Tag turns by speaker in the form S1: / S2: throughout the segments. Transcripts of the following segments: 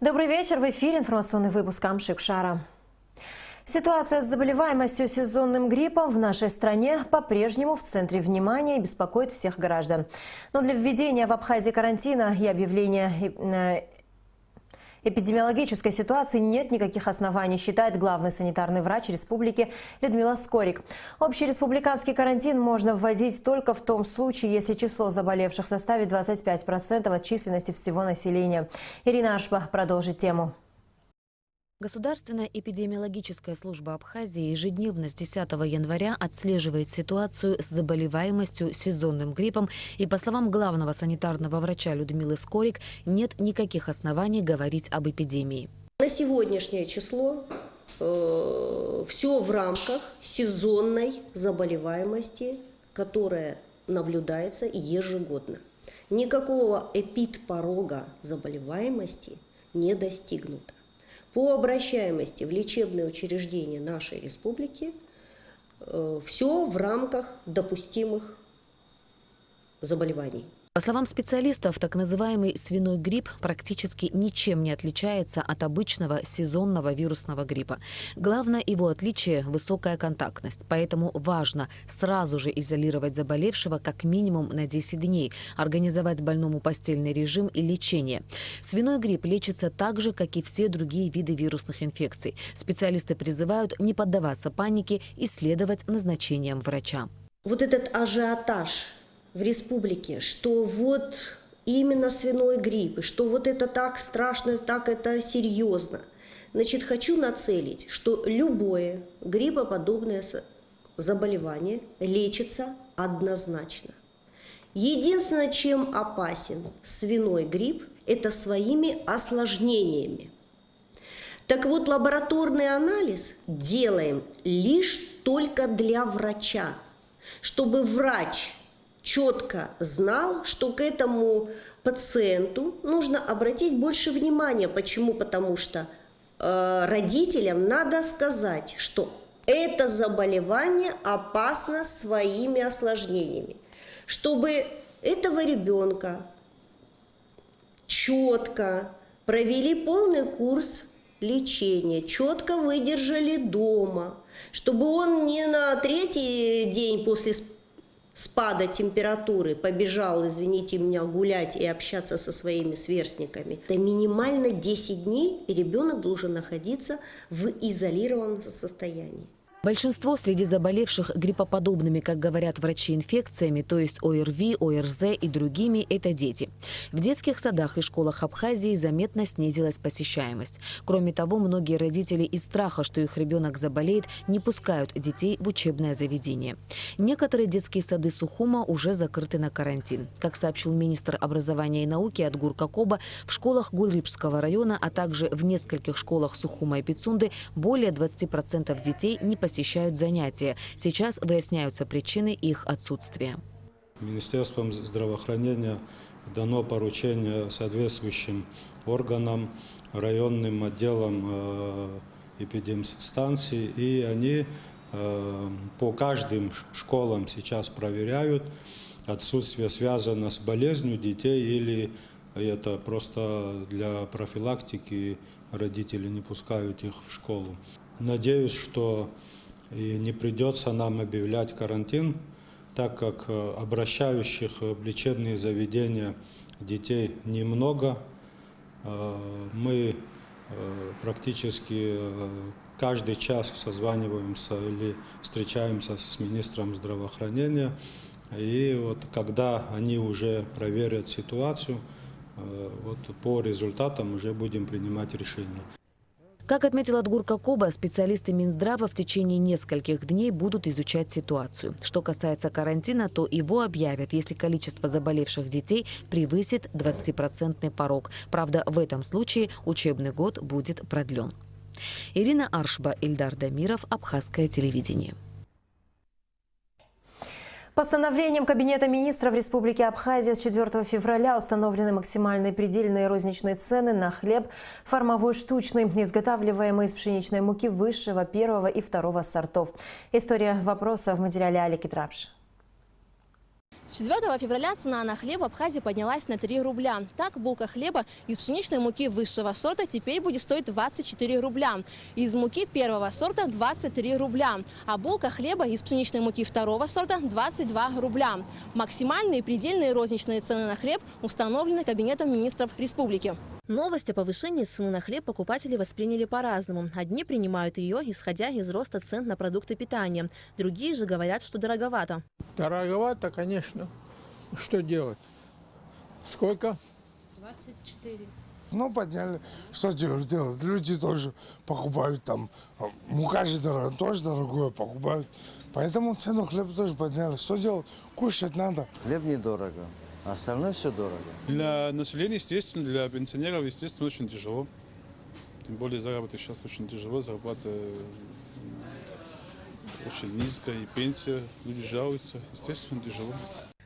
S1: Добрый вечер. В эфире информационный выпуск Амшикшара. Ситуация с заболеваемостью сезонным гриппом в нашей стране по-прежнему в центре внимания и беспокоит всех граждан. Но для введения в Абхазии карантина и объявления эпидемиологической ситуации нет никаких оснований, считает главный санитарный врач республики Людмила Скорик. Общереспубликанский карантин можно вводить только в том случае, если число заболевших составит 25% от численности всего населения. Ирина Аршба продолжит тему.
S2: Государственная эпидемиологическая служба Абхазии ежедневно с 10 января отслеживает ситуацию с заболеваемостью сезонным гриппом. И по словам главного санитарного врача Людмилы Скорик, нет никаких оснований говорить об эпидемии.
S3: На сегодняшнее число все в рамках сезонной заболеваемости, которая наблюдается ежегодно. Никакого эпидпорога заболеваемости не достигнуто. По обращаемости в лечебные учреждения нашей республики все в рамках допустимых заболеваний.
S2: По словам специалистов, так называемый свиной грипп практически ничем не отличается от обычного сезонного вирусного гриппа. Главное его отличие – высокая контактность. Поэтому важно сразу же изолировать заболевшего как минимум на 10 дней, организовать больному постельный режим и лечение. Свиной грипп лечится так же, как и все другие виды вирусных инфекций. Специалисты призывают не поддаваться панике и следовать назначениям врача.
S3: Вот этот ажиотаж в республике, что вот именно свиной грипп, и что вот это так страшно, так это серьезно. Значит, хочу нацелить, что любое гриппоподобное заболевание лечится однозначно. Единственное, чем опасен свиной грипп, это своими осложнениями. Так вот, лабораторный анализ делаем лишь только для врача, чтобы врач четко знал, что к этому пациенту нужно обратить больше внимания. Почему? Потому что родителям надо сказать, что это заболевание опасно своими осложнениями. Чтобы этого ребенка четко провели полный курс лечения, четко выдержали дома, чтобы он не на третий день после спада температуры побежал, извините меня, гулять и общаться со своими сверстниками. Это минимально 10 дней, и ребенок должен находиться в изолированном состоянии.
S2: Большинство среди заболевших гриппоподобными, как говорят врачи, инфекциями, то есть ОРВИ, ОРЗ и другими, это дети. В детских садах и школах Абхазии заметно снизилась посещаемость. Кроме того, многие родители из страха, что их ребенок заболеет, не пускают детей в учебное заведение. Некоторые детские сады Сухума уже закрыты на карантин. Как сообщил министр образования и науки Адгур Кокоба, в школах Гульрипского района, а также в нескольких школах Сухума и Пицунды более 20% детей не посещают занятия. Сейчас выясняются причины их отсутствия.
S4: Министерством здравоохранения дано поручение соответствующим органам, районным отделам эпидемстанций, и они по каждым школам сейчас проверяют отсутствие, связано с болезнью детей, или это просто для профилактики родители не пускают их в школу. Надеюсь, что и не придется нам объявлять карантин, так как обращающих в лечебные заведения детей немного. Мы практически каждый час созваниваемся или встречаемся с министром здравоохранения. И вот когда они уже проверят ситуацию, вот по результатам уже будем принимать решения.
S2: Как отметил Адгур Кокоба, специалисты Минздрава в течение нескольких дней будут изучать ситуацию. Что касается карантина, то его объявят, если количество заболевших детей превысит 20% порог. Правда, в этом случае учебный год будет продлен. Ирина Аршба, Ильдар Дамиров, Абхазское телевидение.
S1: Постановлением Кабинета министров Республики Абхазия с 4 февраля установлены максимальные предельные розничные цены на хлеб формовой штучный, изготавливаемый из пшеничной муки высшего, первого и второго сортов. История вопроса в материале Алики Трапш.
S5: С 4 февраля цена на хлеб в Абхазии поднялась на 3 рубля. Так, булка хлеба из пшеничной муки высшего сорта теперь будет стоить 24 рубля. Из муки первого сорта 23 рубля. А булка хлеба из пшеничной муки второго сорта 22 рубля. Максимальные и предельные розничные цены на хлеб установлены Кабинетом министров республики. Новость о повышении цены на хлеб покупатели восприняли по-разному. Одни принимают ее, исходя из роста цен на продукты питания. Другие же говорят, что дороговато.
S6: Дороговато, конечно. Что делать? Сколько?
S5: 24.
S7: Ну, подняли. Что делать? Люди тоже покупают там. Мука же тоже дорогое покупают. Поэтому цену хлеба тоже подняли. Что делать? Кушать надо.
S8: Хлеб недорого. Остальное все дорого.
S9: Для населения, естественно, для пенсионеров, естественно, очень тяжело. Тем более заработок сейчас очень тяжело, зарплата очень низкая, и пенсия, люди жалуются, естественно, тяжело.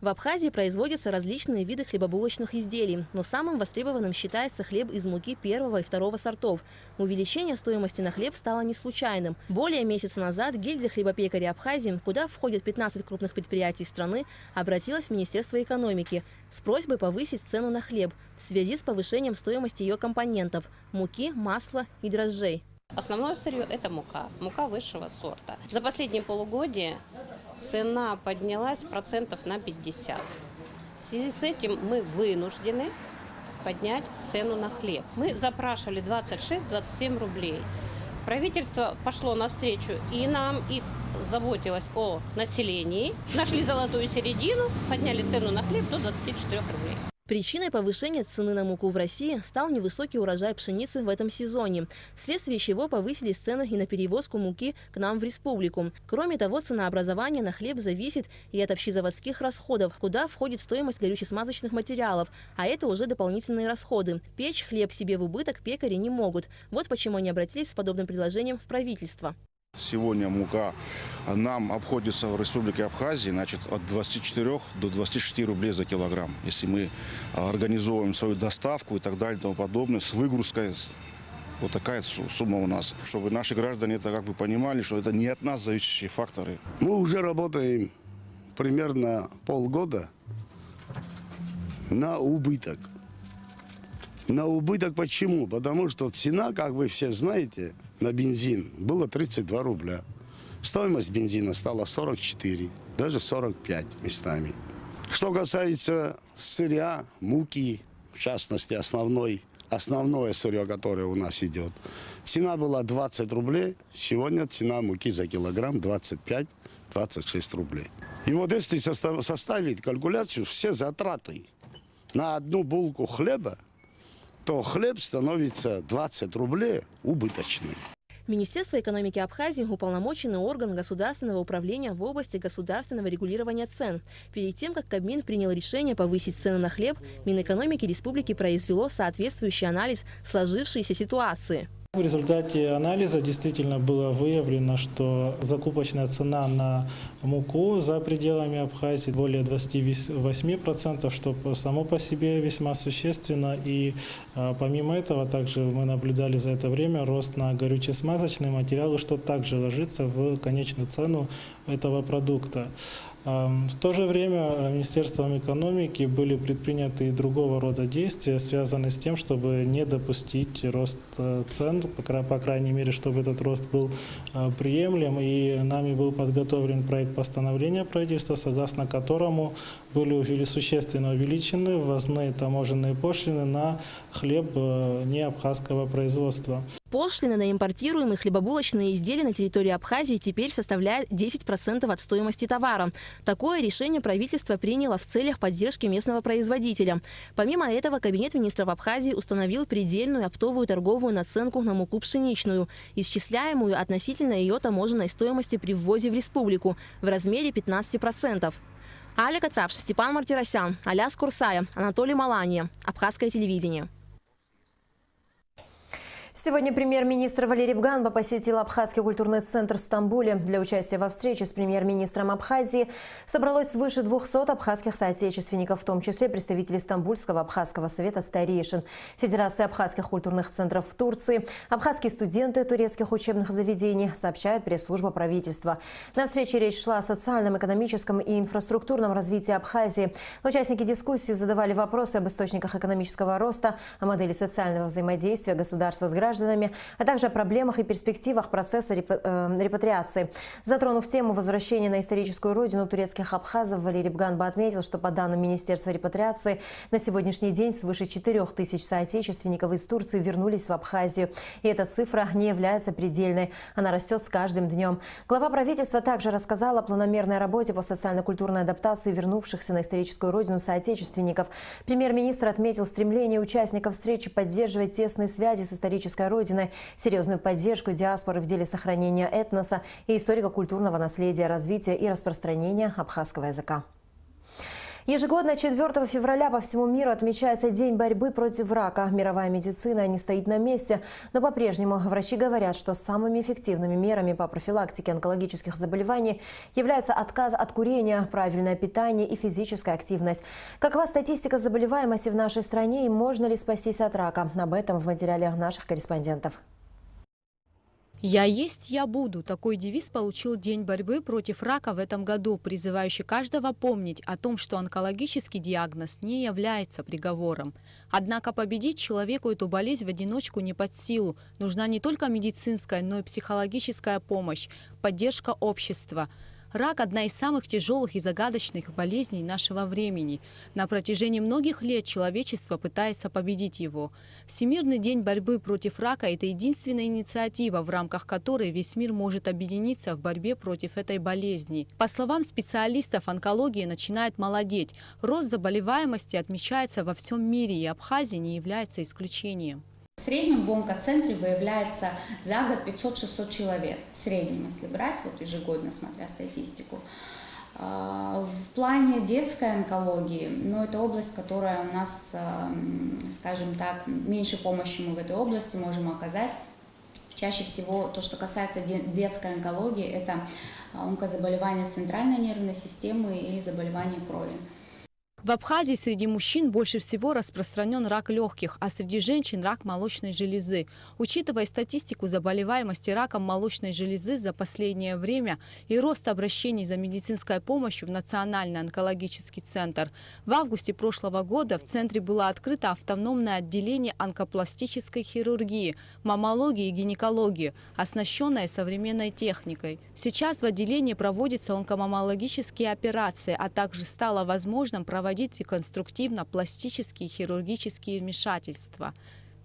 S5: В Абхазии производятся различные виды хлебобулочных изделий, но самым востребованным считается хлеб из муки первого и второго сортов. Увеличение стоимости на хлеб стало не случайным. Более месяца назад гильдия хлебопекарей Абхазии, куда входят 15 крупных предприятий страны, обратилась в Министерство экономики с просьбой повысить цену на хлеб в связи с повышением стоимости ее компонентов – муки, масла и дрожжей.
S10: Основное сырье – это мука высшего сорта. За последние полугодие цена поднялась процентов на 50. В связи с этим мы вынуждены поднять цену на хлеб. Мы запрашивали 26-27 рублей. Правительство пошло навстречу и нам, и заботилось о населении. Нашли золотую середину, подняли цену на хлеб до 24 рублей.
S5: Причиной повышения цены на муку в России стал невысокий урожай пшеницы в этом сезоне, вследствие чего повысились цены и на перевозку муки к нам в республику. Кроме того, ценообразование на хлеб зависит и от общезаводских расходов, куда входит стоимость горюче-смазочных материалов, а это уже дополнительные расходы. Печь хлеб себе в убыток пекари не могут. Вот почему они обратились с подобным предложением в правительство.
S11: Сегодня мука нам обходится в Республике Абхазия, значит, от 24 до 26 рублей за килограмм. Если мы организовываем свою доставку и так далее и тому подобное, с выгрузкой, вот такая сумма у нас. Чтобы наши граждане это как бы понимали, что это не от нас зависящие факторы.
S7: Мы уже работаем примерно полгода на убыток. На убыток почему? Потому что цена, как вы все знаете, на бензин было 32 рубля. Стоимость бензина стала 44, даже 45 местами. Что касается сырья, муки, в частности основное сырье, которое у нас идет, цена была 20 рублей, сегодня цена муки за килограмм 25-26 рублей. И вот если составить калькуляцию, все затраты на одну булку хлеба, то хлеб становится 20 рублей убыточным.
S5: Министерство экономики Абхазии – уполномоченный орган государственного управления в области государственного регулирования цен. Перед тем, как Кабмин принял решение повысить цены на хлеб, Минэкономики республики произвело соответствующий анализ сложившейся ситуации.
S12: В результате анализа действительно было выявлено, что закупочная цена на муку за пределами Абхазии более 28%, что само по себе весьма существенно. И помимо этого, также мы наблюдали за это время рост на горюче-смазочные материалы, что также ложится в конечную цену этого продукта. В то же время Министерством экономики были предприняты и другого рода действия, связанные с тем, чтобы не допустить рост цен, по крайней мере, чтобы этот рост был приемлем. И нами был подготовлен проект постановления правительства, согласно которому были существенно увеличены ввозные таможенные пошлины на хлеб не абхазского производства.
S5: Пошлины на импортируемые хлебобулочные изделия на территории Абхазии теперь составляют 10% от стоимости товара. Такое решение правительство приняло в целях поддержки местного производителя. Помимо этого, Кабинет министров Абхазии установил предельную оптовую торговую наценку на муку пшеничную, исчисляемую относительно ее таможенной стоимости при ввозе в республику в размере 15%. Аля Катрапша, Степан Мартиросян, Аляс Курсая, Анатолий Маланья. Абхазское телевидение.
S1: Сегодня премьер-министр Валерий Бганба посетил Абхазский культурный центр в Стамбуле. Для участия во встрече с премьер-министром Абхазии собралось свыше 200 абхазских соотечественников, в том числе представителей Стамбульского абхазского совета старейшин, Федерации абхазских культурных центров в Турции, абхазские студенты турецких учебных заведений, сообщает пресс-служба правительства. На встрече речь шла о социальном, экономическом и инфраструктурном развитии Абхазии. Участники дискуссии задавали вопросы об источниках экономического роста, о модели социального взаимодействия государства с гражданами, а также о проблемах и перспективах процесса репатриации. Затронув тему возвращения на историческую родину турецких абхазов, Валерий Бганба отметил, что по данным Министерства репатриации на сегодняшний день свыше 4000 соотечественников из Турции вернулись в Абхазию. И эта цифра не является предельной. Она растет с каждым днем. Глава правительства также рассказал о планомерной работе по социально-культурной адаптации вернувшихся на историческую родину соотечественников. Премьер-министр отметил стремление участников встречи поддерживать тесные связи с исторической родиной, серьезную поддержку диаспоры в деле сохранения этноса и историко-культурного наследия, развития и распространения абхазского языка. Ежегодно 4 февраля по всему миру отмечается День борьбы против рака. Мировая медицина не стоит на месте, но по-прежнему врачи говорят, что самыми эффективными мерами по профилактике онкологических заболеваний являются отказ от курения, правильное питание и физическая активность. Какова статистика заболеваемости в нашей стране и можно ли спастись от рака? Об этом в материале наших корреспондентов.
S13: «Я есть, я буду» – такой девиз получил День борьбы против рака в этом году, призывающий каждого помнить о том, что онкологический диагноз не является приговором. Однако победить человеку эту болезнь в одиночку не под силу. Нужна не только медицинская, но и психологическая помощь, поддержка общества. Рак – одна из самых тяжелых и загадочных болезней нашего времени. На протяжении многих лет человечество пытается победить его. Всемирный день борьбы против рака – это единственная инициатива, в рамках которой весь мир может объединиться в борьбе против этой болезни. По словам специалистов, онкология начинает молодеть. Рост заболеваемости отмечается во всем мире, и Абхазия не является исключением.
S14: В среднем в онкоцентре выявляется за год 500-600 человек. В среднем, если брать, вот ежегодно, смотря статистику. В плане детской онкологии, это область, которая у нас, скажем так, меньше помощи мы в этой области можем оказать. Чаще всего то, что касается детской онкологии, это онкозаболевания центральной нервной системы и заболевания крови.
S13: В Абхазии среди мужчин больше всего распространен рак легких, а среди женщин – рак молочной железы. Учитывая статистику заболеваемости раком молочной железы за последнее время и рост обращений за медицинской помощью в Национальный онкологический центр, в августе прошлого года в центре было открыто автономное отделение онкопластической хирургии, маммологии и гинекологии, оснащенное современной техникой. Сейчас в отделении проводятся онкомаммологические операции, а также стало возможным проводить реконструктивно-пластические хирургические вмешательства.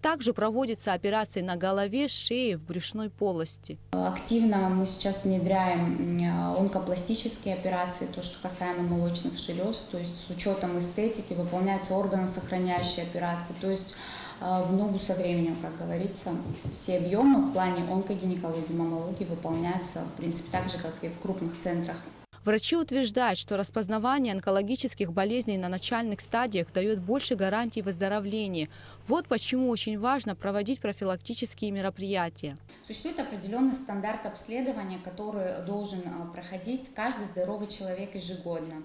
S13: Также проводятся операции на голове, шее, в брюшной полости.
S14: Активно мы сейчас внедряем онкопластические операции, то, что касаемо молочных желез, то есть с учетом эстетики выполняются органосохраняющие операции, то есть в ногу со временем, как говорится, все объемы в плане онкогинекологии, маммологии выполняются, в принципе, так же, как и в крупных центрах.
S13: Врачи утверждают, что распознавание онкологических болезней на начальных стадиях дает больше гарантий выздоровления. Вот почему очень важно проводить профилактические мероприятия.
S14: Существует определенный стандарт обследования, который должен проходить каждый здоровый человек ежегодно.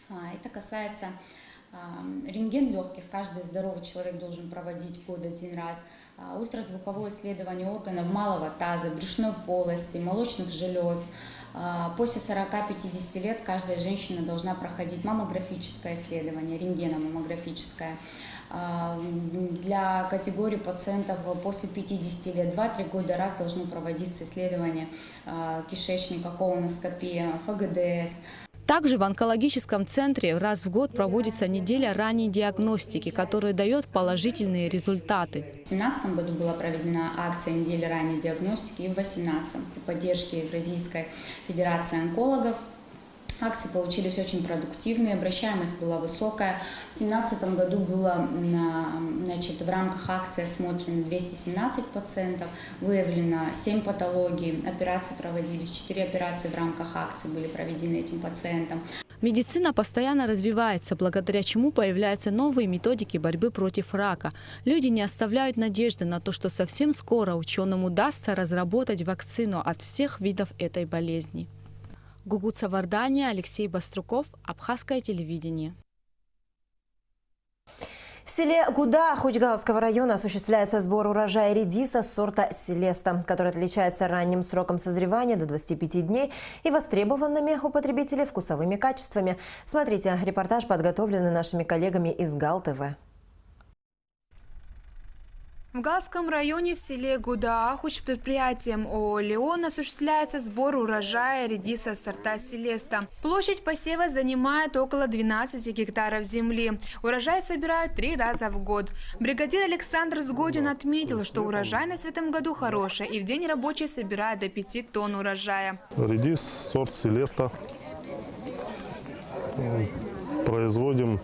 S14: Это касается рентген легких, каждый здоровый человек должен проводить в год 1 раз. Ультразвуковое исследование органов малого таза, брюшной полости, молочных желез. После 40-50 лет каждая женщина должна проходить маммографическое исследование, рентгеномаммографическое. Для категории пациентов после 50 лет 2-3 года раз должно проводиться исследование кишечника, колоноскопия, ФГДС.
S13: Также в онкологическом центре раз в год проводится неделя ранней диагностики, которая дает положительные результаты.
S14: В 2017 году была проведена акция недели ранней диагностики и в 2018 при поддержке Евразийской федерации онкологов. Акции получились очень продуктивные, обращаемость была высокая. В 2017 году было в рамках акции осмотрено 217 пациентов, выявлено 7 патологий, операции проводились, 4 операции в рамках акции были проведены этим пациентам.
S13: Медицина постоянно развивается, благодаря чему появляются новые методики борьбы против рака. Люди не оставляют надежды на то, что совсем скоро ученым удастся разработать вакцину от всех видов этой болезни. Гугуца Вардания, Алексей Баструков, Абхазское телевидение.
S1: В селе Гуда Хучгалского района осуществляется сбор урожая редиса сорта «Селеста», который отличается ранним сроком созревания до 25 дней и востребованными у потребителей вкусовыми качествами. Смотрите, репортаж подготовленный нашими коллегами из ГАЛ-ТВ.
S15: В Галском районе в селе Гуда-Ахуч предприятием ООО «Леон» осуществляется сбор урожая редиса сорта «Селеста». Площадь посева занимает около 12 гектаров земли. Урожай собирают 3 раза в год. Бригадир Александр Сгодин отметил, что урожайность в этом году хорошая, и в день рабочие собирают до 5 тонн урожая.
S16: Редис сорт «Селеста» производим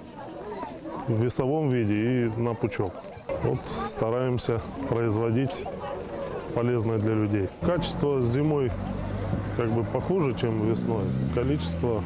S16: в весовом виде и на пучок. Вот стараемся производить полезное для людей. Качество зимой как бы похуже, чем весной. Количество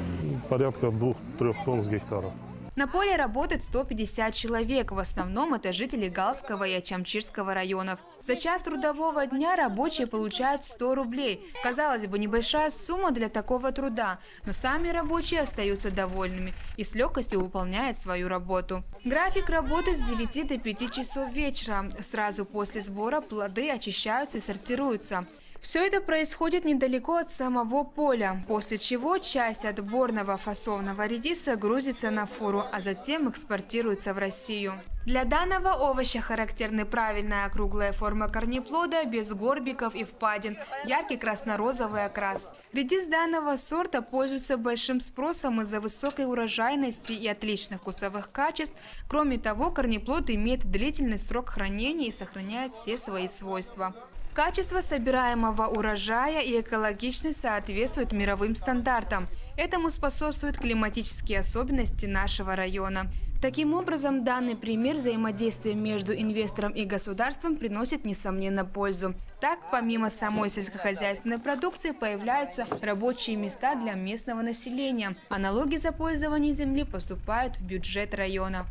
S16: порядка 2-3 тонн с гектара.
S15: На поле работает 150 человек. В основном это жители Галского и Ачамчирского районов. За час трудового дня рабочие получают 100 рублей. Казалось бы, небольшая сумма для такого труда, но сами рабочие остаются довольными и с легкостью выполняют свою работу. График работы с 9 до 5 часов вечера. Сразу после сбора плоды очищаются и сортируются. Все это происходит недалеко от самого поля, после чего часть отборного фасованного редиса грузится на фуру, а затем экспортируется в Россию. Для данного овоща характерны правильная округлая форма корнеплода, без горбиков и впадин, яркий красно-розовый окрас. Редис данного сорта пользуется большим спросом из-за высокой урожайности и отличных вкусовых качеств. Кроме того, корнеплод имеет длительный срок хранения и сохраняет все свои свойства. Качество собираемого урожая и экологичность соответствуют мировым стандартам. Этому способствуют климатические особенности нашего района. Таким образом, данный пример взаимодействия между инвестором и государством приносит, несомненно, пользу. Так, помимо самой сельскохозяйственной продукции, появляются рабочие места для местного населения, а налоги за пользование земли поступают в бюджет района.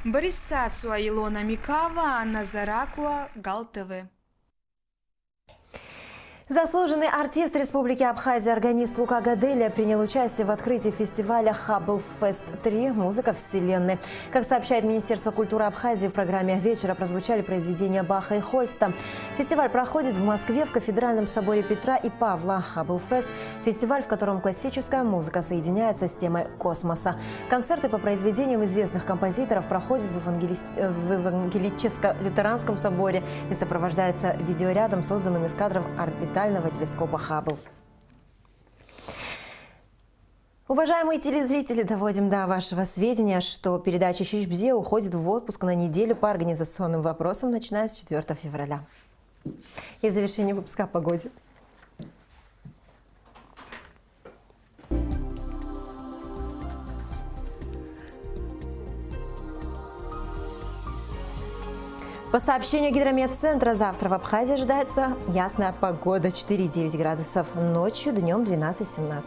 S15: Борис Сацуа, Илона Микава, Анна Заракуа, ГАЛ-ТВ.
S1: Заслуженный артист Республики Абхазия, органист Лука Гаделя принял участие в открытии фестиваля «Хаббл Фест 3. Музыка Вселенной». Как сообщает Министерство культуры Абхазии, в программе вечера прозвучали произведения Баха и Хольста. Фестиваль проходит в Москве в Кафедральном соборе Петра и Павла. «Хаббл Фест» – фестиваль, в котором классическая музыка соединяется с темой космоса. Концерты по произведениям известных композиторов проходят в Евангелическо-лютеранском соборе и сопровождаются видеорядом, созданным из кадров орбитального телескопа Хаббл. Уважаемые телезрители, доводим до вашего сведения, что передача «Щичбзе» уходит в отпуск на неделю по организационным вопросам, начиная с 4 февраля. И в завершении выпуска о погоде. По сообщению Гидрометцентра, завтра в Абхазии ожидается ясная погода, 4-9 градусов, ночью, днем 12-17.